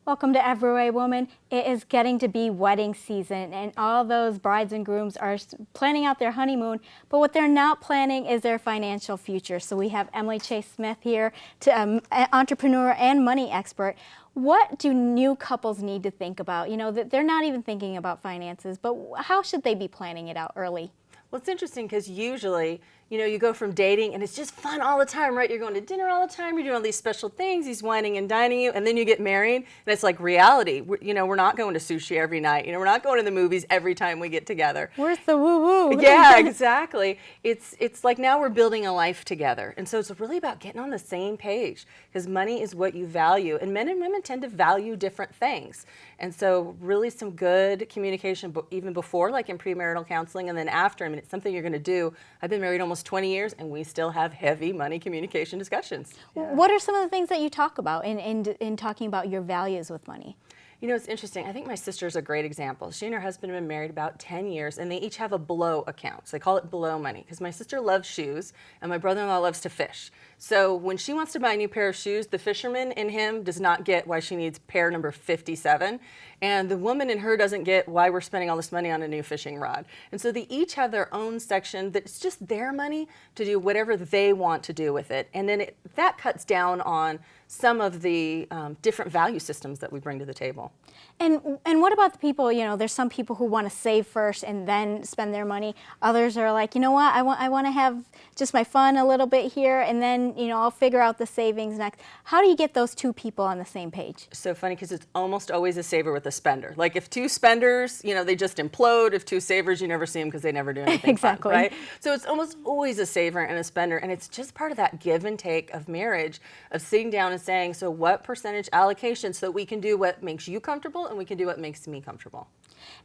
Welcome to Everywhere Woman. It is getting to be wedding season, and all those brides and grooms are planning out their honeymoon, but what they're not planning is their financial future. So we have Emily Chase Smith here, an entrepreneur and money expert. What do new couples need to think about? You know, that they're not even thinking about finances, but how should they be planning it out early? Well, it's interesting because usually, you go from dating and it's just fun all the time, right? You're going to dinner all the time, you're doing all these special things, he's whining and dining you, and then you get married, and it's like reality. We're not going to sushi every night. We're not going to the movies every time we get together. Where's the woo-woo? Yeah, exactly. It's like now we're building a life together. And so it's really about getting on the same page, because money is what you value, and men and women tend to value different things. And so really some good communication, even before, like in premarital counseling, and then after. I mean, it's something you're going to do. I've been married almost 20 years, and we still have heavy money communication discussions. Yeah. What are some of the things that you talk about in talking about your values with money? It's interesting. I think my sister's a great example. She and her husband have been married about 10 years, and they each have a below account. So they call it below money, because my sister loves shoes, and my brother-in-law loves to fish. So when she wants to buy a new pair of shoes, the fisherman in him does not get why she needs pair number 57, and the woman in her doesn't get why we're spending all this money on a new fishing rod. And so they each have their own section that's just their money to do whatever they want to do with it. And then that cuts down on some of the different value systems that we bring to the table. And what about the people, there's some people who want to save first and then spend their money. Others are like, you know what, I want to have just my fun a little bit here, and then, I'll figure out the savings next. How do you get those two people on the same page? So funny, because it's almost always a saver with a spender. Like if two spenders, they just implode. If two savers, you never see them because they never do anything exactly. fun, right? So it's almost always a saver and a spender, and it's just part of that give and take of marriage, of sitting down and saying, so what percentage allocation, so that we can do what makes you comfortable and we can do what makes me comfortable.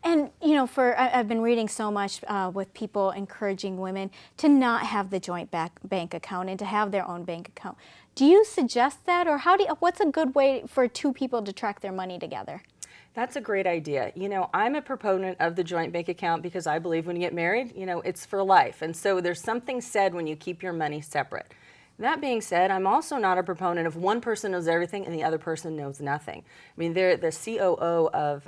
And, I've been reading so much with people encouraging women to not have the joint bank account and to have their own bank account. Do you suggest that, or what's a good way for two people to track their money together? That's a great idea. I'm a proponent of the joint bank account because I believe when you get married, it's for life. And so there's something said when you keep your money separate. That being said, I'm also not a proponent of one person knows everything and the other person knows nothing. I mean, the COO of,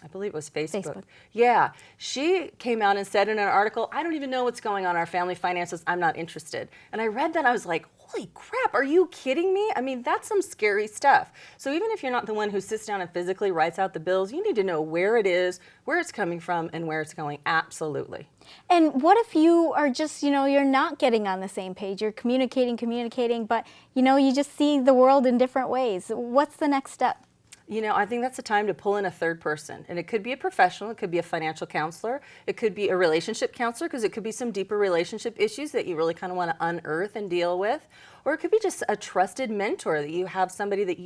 I believe it was Facebook. Yeah, she came out and said in an article, I don't even know what's going on in our family finances, I'm not interested. And I read that, I was like, holy crap, are you kidding me? I mean, that's some scary stuff. So even if you're not the one who sits down and physically writes out the bills, you need to know where it is, where it's coming from, and where it's going. Absolutely. And what if you are just, you're not getting on the same page, you're communicating, but, you just see the world in different ways. What's the next step? I think that's the time to pull in a third person. And it could be a professional, it could be a financial counselor, it could be a relationship counselor, because it could be some deeper relationship issues that you really kind of want to unearth and deal with. Or it could be just a trusted mentor, that you have somebody that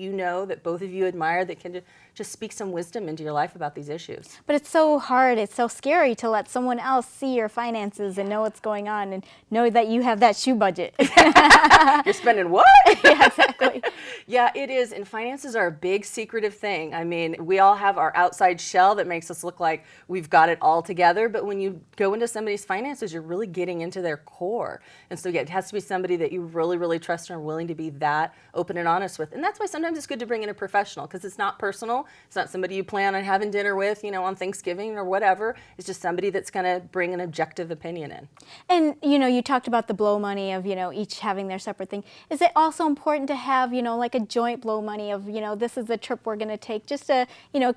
that both of you admire, that can just speak some wisdom into your life about these issues. But it's so hard, it's so scary to let someone else see your finances and know what's going on and know that you have that shoe budget. You're spending what? Yeah, exactly. Yeah, it is. And finances are a big secretive thing. I mean, we all have our outside shell that makes us look like we've got it all together. But when you go into somebody's finances, you're really getting into their core. And so, yeah, it has to be somebody that you really, really trust and are willing to be that open and honest with. And that's why sometimes it's good to bring in a professional, because it's not personal. It's not somebody you plan on having dinner with, on Thanksgiving or whatever. It's just somebody that's going to bring an objective opinion in. And, you talked about the blow money of, each having their separate thing. Is it also important to have, like a joint blow money of, this is the trip we're going to take, just to,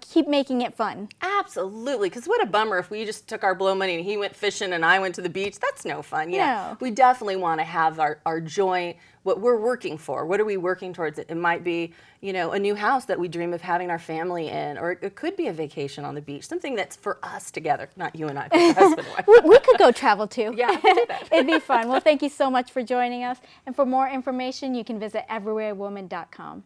keep making it fun? Absolutely, because what a bummer if we just took our blow money and he went fishing and I went to the beach. That's no fun. Yeah, no. We definitely want to have our joint, what we're working for. What are we working towards? It might be, a new house that we dream of having our family in, or it could be a vacation on the beach, something that's for us together, not you and I, but the husband and wife. We could go travel too. Yeah, we do that. It'd be fun. Well, thank you so much for joining us. And for more information, you can visit everywherewoman.com.